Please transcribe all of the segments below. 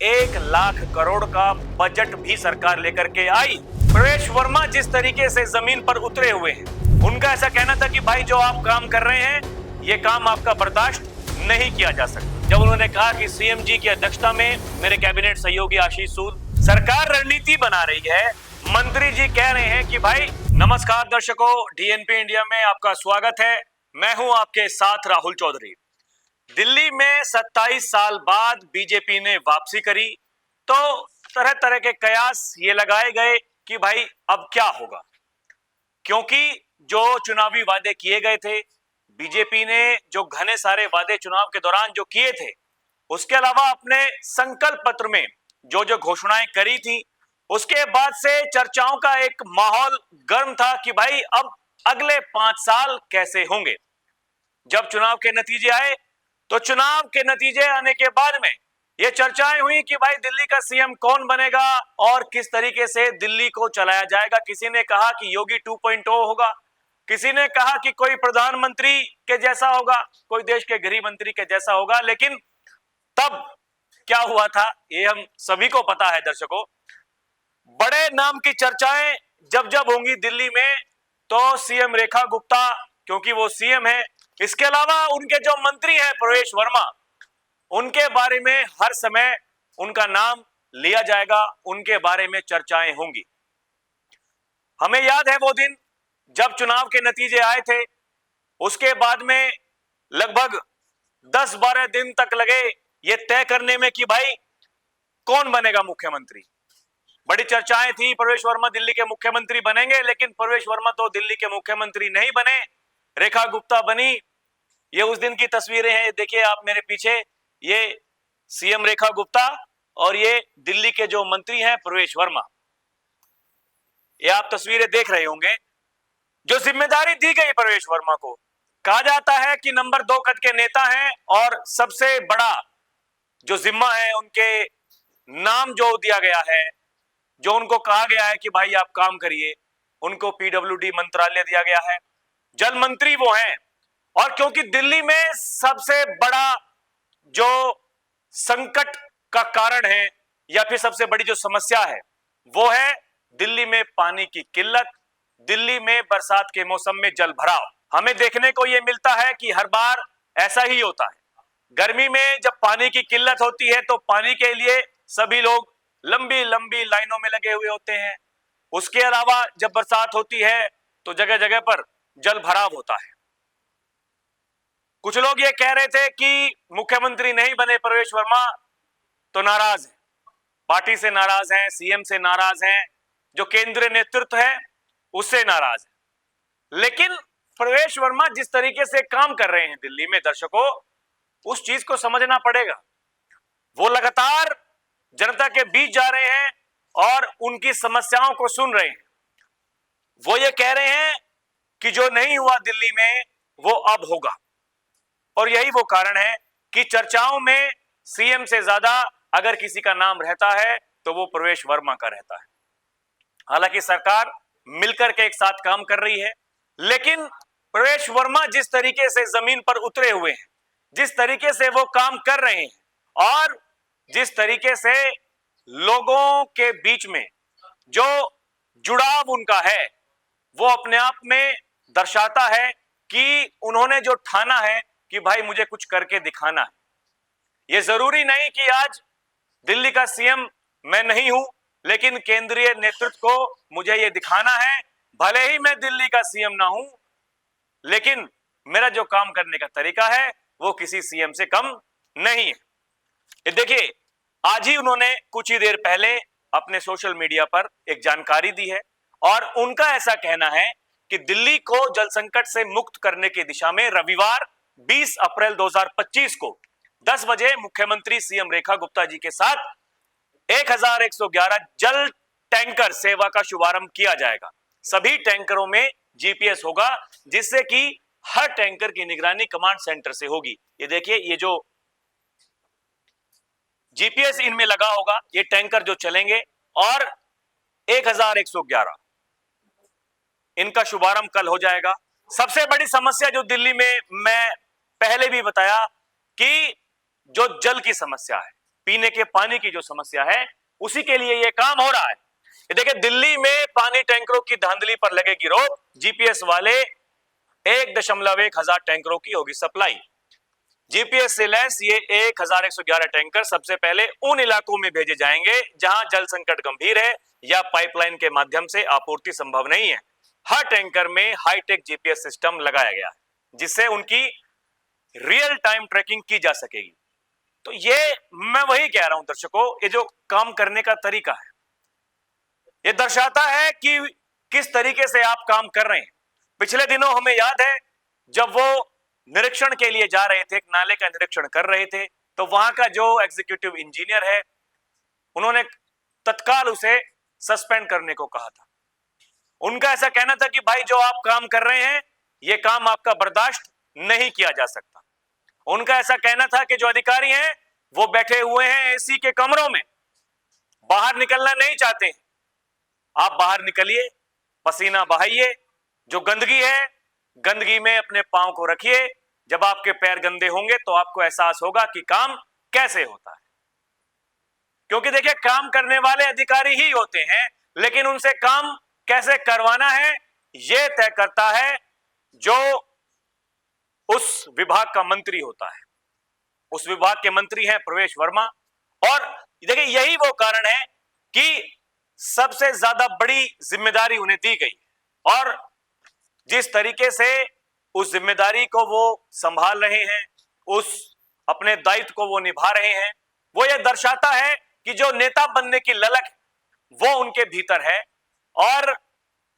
1 लाख करोड़ का बजट भी सरकार लेकर के आई। प्रवेश वर्मा जिस तरीके से जमीन पर उतरे हुए हैं, उनका ऐसा कहना था कि भाई जो आप काम कर रहे हैं ये काम आपका बर्दाश्त नहीं किया जा सकता। जब उन्होंने कहा कि सीएम जी की अध्यक्षता में मेरे कैबिनेट सहयोगी आशीष सूद सरकार रणनीति बना रही है, मंत्री जी कह रहे हैं कि भाई नमस्कार दर्शकों, डीएनपी इंडिया में आपका स्वागत है। मैं हूं आपके साथ राहुल चौधरी। दिल्ली में 27 साल बाद बीजेपी ने वापसी करी तो तरह तरह के कयास ये लगाए गए कि भाई अब क्या होगा, क्योंकि जो चुनावी वादे किए गए थे, बीजेपी ने जो घने सारे वादे चुनाव के दौरान जो किए थे, उसके अलावा अपने संकल्प पत्र में जो जो घोषणाएं करी थी, उसके बाद से चर्चाओं का एक माहौल गर्म था कि भाई अब अगले 5 साल कैसे होंगे। जब चुनाव के नतीजे आए तो चुनाव के नतीजे आने के बाद में ये चर्चाएं हुई कि भाई दिल्ली का सीएम कौन बनेगा और किस तरीके से दिल्ली को चलाया जाएगा। किसी ने कहा कि योगी 2.0 होगा, किसी ने कहा कि कोई प्रधानमंत्री के जैसा होगा, कोई देश के गृह मंत्री के जैसा होगा। लेकिन तब क्या हुआ था ये हम सभी को पता है दर्शकों। बड़े नाम की चर्चाएं जब जब होंगी दिल्ली में तो सीएम रेखा गुप्ता, क्योंकि वो सीएम है, इसके अलावा उनके जो मंत्री हैं प्रवेश वर्मा, उनके बारे में हर समय उनका नाम लिया जाएगा, उनके बारे में चर्चाएं होंगी। हमें याद है वो दिन जब चुनाव के नतीजे आए थे, उसके बाद में लगभग 10-12 दिन तक लगे ये तय करने में कि भाई कौन बनेगा मुख्यमंत्री। बड़ी चर्चाएं थी, प्रवेश वर्मा दिल्ली के मुख्यमंत्री बनेंगे, लेकिन प्रवेश वर्मा तो दिल्ली के मुख्यमंत्री नहीं बने, रेखा गुप्ता बनी। ये उस दिन की तस्वीरें हैं, देखिए आप मेरे पीछे, ये सीएम रेखा गुप्ता और ये दिल्ली के जो मंत्री हैं प्रवेश वर्मा। ये आप तस्वीरें देख रहे होंगे। जो जिम्मेदारी दी गई प्रवेश वर्मा को, कहा जाता है कि नंबर 2 कद के नेता हैं और सबसे बड़ा जो जिम्मा है उनके नाम जो दिया गया है, जो उनको कहा गया है कि भाई आप काम करिए, उनको पीडब्ल्यूडी मंत्रालय दिया गया है, जल मंत्री वो हैं। और क्योंकि दिल्ली में सबसे बड़ा जो संकट का कारण है या फिर सबसे बड़ी जो समस्या है वो है दिल्ली में पानी की किल्लत, दिल्ली में बरसात के मौसम में जल भराव। हमें देखने को यह मिलता है कि हर बार ऐसा ही होता है। गर्मी में जब पानी की किल्लत होती है तो पानी के लिए सभी लोग लंबी लंबी लाइनों में लगे हुए होते हैं। उसके अलावा जब बरसात होती है तो जगह जगह पर जल भराव होता है। कुछ लोग ये कह रहे थे कि मुख्यमंत्री नहीं बने प्रवेश वर्मा तो नाराज हैं, पार्टी से नाराज हैं, सीएम से नाराज हैं, जो केंद्रीय नेतृत्व है उससे नाराज है। लेकिन प्रवेश वर्मा जिस तरीके से काम कर रहे हैं दिल्ली में दर्शकों, उस चीज को समझना पड़ेगा। वो लगातार जनता के बीच जा रहे हैं और उनकी समस्याओं को सुन रहे हैं। वो ये कह रहे हैं कि जो नहीं हुआ दिल्ली में वो अब होगा, और यही वो कारण है कि चर्चाओं में सीएम से ज्यादा अगर किसी का नाम रहता है तो वो प्रवेश वर्मा का रहता है। हालांकि सरकार मिलकर के एक साथ काम कर रही है, लेकिन प्रवेश वर्मा जिस तरीके से जमीन पर उतरे हुए हैं, जिस तरीके से वो काम कर रहे हैं और जिस तरीके से लोगों के बीच में जो जुड़ाव उनका है, वो अपने आप में दर्शाता है कि उन्होंने जो ठाना है कि भाई मुझे कुछ करके दिखाना है। ये जरूरी नहीं कि आज दिल्ली का सीएम मैं नहीं हूं, लेकिन केंद्रीय नेतृत्व को मुझे ये दिखाना है, भले ही मैं दिल्ली का सीएम ना हूं, लेकिन मेरा जो काम करने का तरीका है वो किसी सीएम से कम नहीं है। ये देखिए, आज ही उन्होंने कुछ ही देर पहले अपने सोशल मीडिया पर एक जानकारी दी है और उनका ऐसा कहना है कि दिल्ली को जल संकट से मुक्त करने की दिशा में रविवार 20 अप्रैल 2025 को 10 बजे मुख्यमंत्री सीएम रेखा गुप्ता जी के साथ 1111 जल टैंकर सेवा का शुभारंभ किया जाएगा। सभी टैंकरों में जीपीएस होगा, जिससे कि हर टैंकर की निगरानी कमांड सेंटर से होगी। ये देखिए, ये जो जीपीएस इनमें लगा होगा, ये टैंकर जो चलेंगे, और 1111 इनका शुभारंभ कल हो जाएगा। सबसे बड़ी समस्या जो दिल्ली में, मैं पहले भी बताया कि जो जल की समस्या है, पीने के पानी की जो समस्या है उसी के लिए ये काम हो रहा है। ये देखिए, दिल्ली में पानी टैंकरों की धांधली पर लगेगी रोक, जीपीएस वाले 1.1 हजार टैंकरों की होगी सप्लाई। जीपीएस से लैस ये 1111 टैंकर सबसे पहले उन इलाकों में भेजे जाएंगे जहां जल संकट गंभीर है या पाइपलाइन के माध्यम से आपूर्ति संभव नहीं है। हर टैंकर में हाईटेक जीपीएस सिस्टम लगाया गया है जिससे उनकी रियल टाइम ट्रैकिंग की जा सकेगी। तो ये मैं वही कह रहा हूं दर्शकों, ये जो काम करने का तरीका है ये दर्शाता है कि किस तरीके से आप काम कर रहे हैं। पिछले दिनों हमें याद है जब वो निरीक्षण के लिए जा रहे थे, एक नाले का निरीक्षण कर रहे थे, तो वहां का जो एग्जीक्यूटिव इंजीनियर है उन्होंने तत्काल उसे सस्पेंड करने को कहा था। उनका ऐसा कहना था कि भाई जो आप काम कर रहे हैं ये काम आपका बर्दाश्त नहीं किया जा सकता। उनका ऐसा कहना था कि जो अधिकारी हैं वो बैठे हुए हैं एसी के कमरों में, बाहर निकलना नहीं चाहते हैं। आप बाहर निकलिए, पसीना बहाइए, जो गंदगी है गंदगी में अपने पांव को रखिए। जब आपके पैर गंदे होंगे तो आपको एहसास होगा कि काम कैसे होता है। क्योंकि देखिए, काम करने वाले अधिकारी ही होते हैं, लेकिन उनसे काम कैसे करवाना है यह तय करता है जो उस विभाग का मंत्री होता है। उस विभाग के मंत्री हैं प्रवेश वर्मा। और देखिए, यही वो कारण है कि सबसे ज्यादा बड़ी जिम्मेदारी उन्हें दी गई और जिस तरीके से उस जिम्मेदारी को वो संभाल रहे हैं, उस अपने दायित्व को वो निभा रहे हैं, वो ये दर्शाता है कि जो नेता बनने की ललक वो उनके भीतर है। और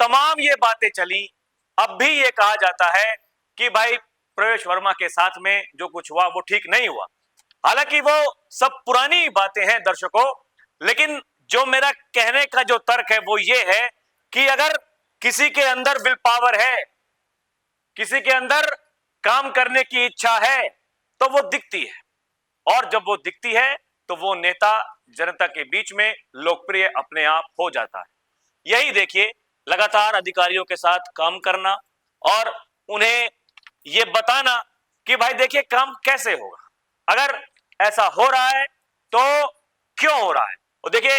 तमाम ये बातें चली, अब भी ये कहा जाता है कि भाई प्रवेश वर्मा के साथ में जो कुछ हुआ वो ठीक नहीं हुआ। हालांकि वो सब पुरानी बातें हैं दर्शकों, लेकिन जो मेरा कहने का जो तर्क है वो ये है कि अगर किसी के अंदर विल पावर है, किसी के अंदर काम करने की इच्छा है तो वो दिखती है, और जब वो दिखती है तो वो नेता जनता के बीच में लोकप्रिय अपने आप हो जाता है। यही देखिए, लगातार अधिकारियों के साथ काम करना और उन्हें ये बताना कि भाई देखिए काम कैसे होगा, अगर ऐसा हो रहा है तो क्यों हो रहा है। और देखिए,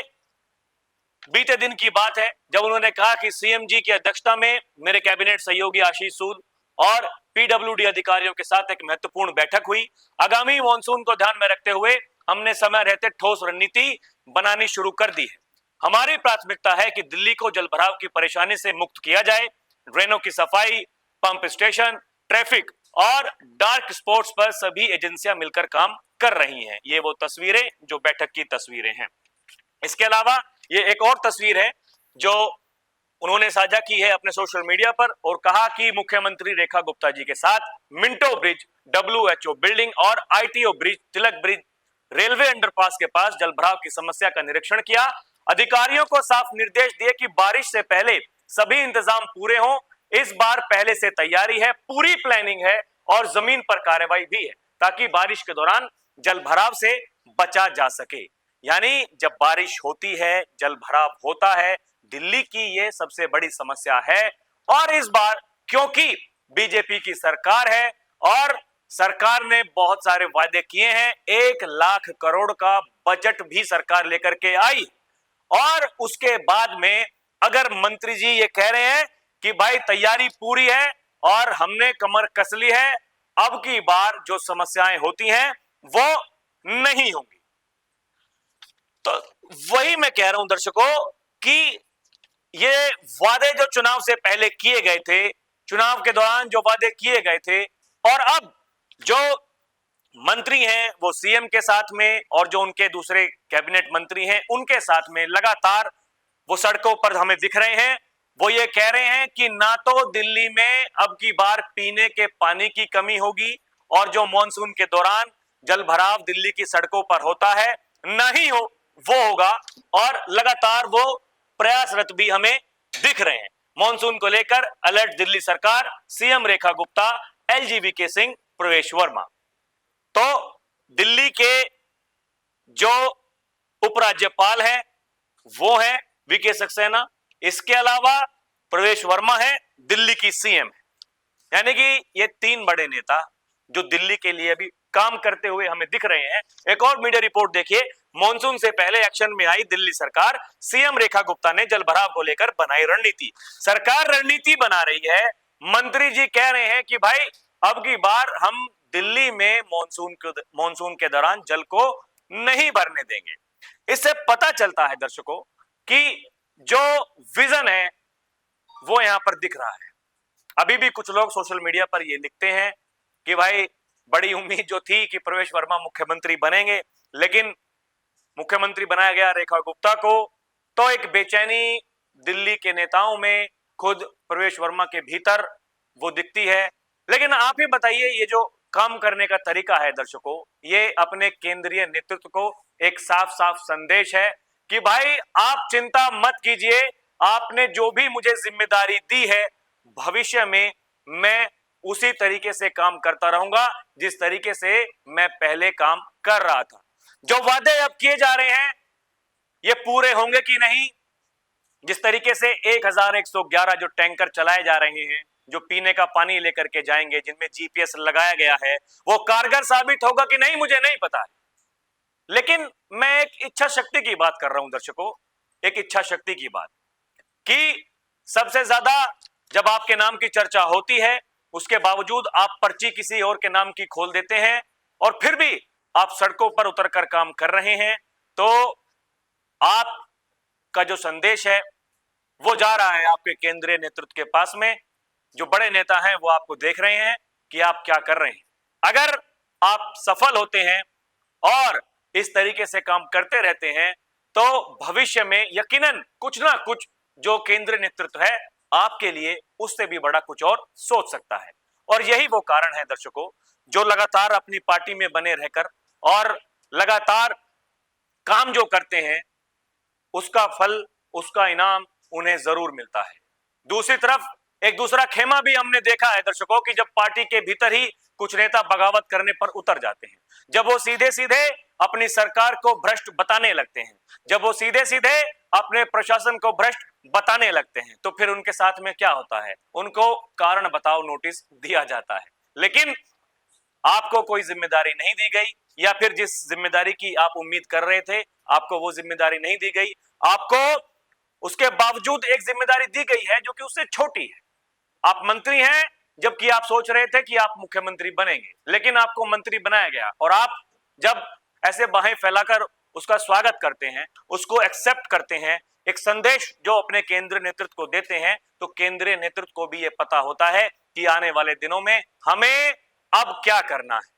बीते दिन की बात है जब उन्होंने कहा कि सीएम जी की अध्यक्षता में मेरे कैबिनेट सहयोगी आशीष सूद और पीडब्ल्यूडी अधिकारियों के साथ एक महत्वपूर्ण बैठक हुई। आगामी मॉनसून को ध्यान में रखते हुए हमने समय रहते ठोस रणनीति बनानी शुरू कर दी है। हमारी प्राथमिकता है कि दिल्ली को जलभराव की परेशानी से मुक्त किया जाए। ड्रेनों की सफाई, पंप स्टेशन, ट्रैफिक और डार्क स्पॉट्स पर सभी एजेंसियां मिलकर काम कर रही हैं। ये वो तस्वीरें जो बैठक की तस्वीरें हैं। इसके अलावा ये एक और तस्वीर है जो उन्होंने साझा की है अपने सोशल मीडिया पर और कहा कि मुख्यमंत्री रेखा गुप्ता जी के साथ मिंटो ब्रिज, डब्ल्यूएचओ बिल्डिंग और आईटीओ ब्रिज, तिलक ब्रिज, रेलवे अंडरपास के पास जलभराव की समस्या का निरीक्षण किया। अधिकारियों को साफ निर्देश दिए कि बारिश से पहले सभी इंतजाम पूरे हों। इस बार पहले से तैयारी है, पूरी प्लानिंग है और जमीन पर कार्रवाई भी है ताकि बारिश के दौरान जलभराव से बचा जा सके। यानी जब बारिश होती है, जलभराव होता है, दिल्ली की ये सबसे बड़ी समस्या है। और इस बार क्योंकि बीजेपी की सरकार है और सरकार ने बहुत सारे वादे किए हैं, 1 लाख करोड़ का बजट भी सरकार लेकर के आई, और उसके बाद में अगर मंत्री जी ये कह रहे हैं कि भाई तैयारी पूरी है और हमने कमर कस ली है, अब की बार जो समस्याएं होती हैं वो नहीं होंगी। तो वही मैं कह रहा हूं दर्शकों कि ये वादे जो चुनाव से पहले किए गए थे, चुनाव के दौरान जो वादे किए गए थे, और अब जो मंत्री हैं वो सीएम के साथ में और जो उनके दूसरे कैबिनेट मंत्री हैं उनके साथ में लगातार वो सड़कों पर हमें दिख रहे हैं। वो ये कह रहे हैं कि ना तो दिल्ली में अब की बार पीने के पानी की कमी होगी और जो मॉनसून के दौरान जलभराव दिल्ली की सड़कों पर होता है नहीं हो वो होगा, और लगातार वो प्रयासरत भी हमें दिख रहे हैं। मॉनसून को लेकर अलर्ट दिल्ली सरकार, सीएम रेखा गुप्ता, एलजीवी सिंह, प्रवेश वर्मा। तो दिल्ली के जो उपराज्यपाल हैं वो हैं वीके सक्सेना, इसके अलावा प्रवेश वर्मा है दिल्ली की सीएम है। यानी कि ये 3 बड़े नेता जो दिल्ली के लिए भी काम करते हुए हमें दिख रहे हैं। एक और मीडिया रिपोर्ट देखिए, मॉनसून से पहले एक्शन में आई दिल्ली सरकार, सीएम रेखा गुप्ता ने जलभराव को लेकर बनाई रणनीति। सरकार रणनीति बना रही है, मंत्री जी कह रहे हैं कि भाई अब की बार हम दिल्ली में मॉनसून के दौरान जल को नहीं भरने देंगे। इससे पता चलता है दर्शकों कि जो विजन है वो यहां पर दिख रहा है। अभी भी कुछ लोग सोशल मीडिया पर ये लिखते हैं कि भाई बड़ी उम्मीद जो थी कि प्रवेश वर्मा मुख्यमंत्री बनेंगे, लेकिन मुख्यमंत्री बनाया गया रेखा गुप्ता को, तो एक बेचैनी दिल्ली के नेताओं में, खुद प्रवेश वर्मा के भीतर वो दिखती है। लेकिन आप ही बताइए, ये जो काम करने का तरीका है दर्शकों, ये अपने केंद्रीय नेतृत्व को एक साफ साफ संदेश है कि भाई आप चिंता मत कीजिए, आपने जो भी मुझे जिम्मेदारी दी है भविष्य में मैं उसी तरीके से काम करता रहूंगा जिस तरीके से मैं पहले काम कर रहा था। जो वादे अब किए जा रहे हैं ये पूरे होंगे कि नहीं? जिस तरीके से 1111 जो टैंकर चलाए जा रहे हैं, जो पीने का पानी लेकर के जाएंगे, जिनमें जीपीएस लगाया गया है, वो कारगर साबित होगा कि नहीं मुझे नहीं पता है। लेकिन मैं एक इच्छा शक्ति की बात कर रहा हूं दर्शकों, एक इच्छा शक्ति की बात, कि सबसे ज्यादा जब आपके नाम की चर्चा होती है उसके बावजूद आप पर्ची किसी और के नाम की खोल देते हैं और फिर भी आप सड़कों पर उतरकर काम कर रहे हैं, तो आपका जो संदेश है वो जा रहा है आपके केंद्रीय नेतृत्व के पास में। जो बड़े नेता हैं वो आपको देख रहे हैं कि आप क्या कर रहे हैं। अगर आप सफल होते हैं और इस तरीके से काम करते रहते हैं तो भविष्य में यकीनन कुछ ना कुछ जो केंद्रीय नेतृत्व है आपके लिए उससे भी बड़ा कुछ और सोच सकता है। और यही वो कारण है दर्शकों, जो लगातार अपनी पार्टी में बने रहकर और लगातार काम जो करते हैं उसका फल, उसका इनाम उन्हें जरूर मिलता है। दूसरी तरफ एक दूसरा खेमा भी हमने देखा है दर्शकों कि जब पार्टी के भीतर ही कुछ नेता बगावत करने पर उतर जाते हैं, जब वो सीधे सीधे अपनी सरकार को भ्रष्ट बताने लगते हैं, जब वो सीधे सीधे अपने प्रशासन को भ्रष्ट बताने लगते हैं, तो फिर उनके साथ में क्या होता है? उनको कारण बताओ नोटिस दिया जाता है। लेकिन आपको कोई जिम्मेदारी नहीं दी गई, या फिर जिस जिम्मेदारी की आप उम्मीद कर रहे थे आपको वो जिम्मेदारी नहीं दी गई। आपको उसके बावजूद एक जिम्मेदारी दी गई है जो कि उससे छोटी है। आप मंत्री हैं जबकि आप सोच रहे थे कि आप मुख्यमंत्री बनेंगे, लेकिन आपको मंत्री बनाया गया और आप जब ऐसे बाहें फैलाकर उसका स्वागत करते हैं, उसको एक्सेप्ट करते हैं, एक संदेश जो अपने केंद्रीय नेतृत्व को देते हैं, तो केंद्रीय नेतृत्व को भी ये पता होता है कि आने वाले दिनों में हमें अब क्या करना है।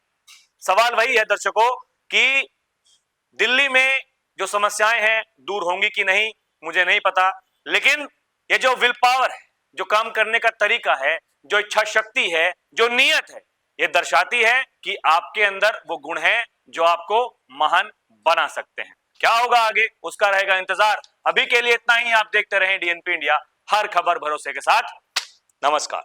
सवाल वही है दर्शकों कि दिल्ली में जो समस्याएं हैं दूर होंगी कि नहीं मुझे नहीं पता, लेकिन ये जो विल पावर है, जो काम करने का तरीका है, जो इच्छा शक्ति है, जो नीयत है, ये दर्शाती है कि आपके अंदर वो गुण हैं जो आपको महान बना सकते हैं। क्या होगा आगे उसका रहेगा इंतजार। अभी के लिए इतना ही। आप देखते रहें डीएनपी इंडिया, हर खबर भरोसे के साथ। नमस्कार।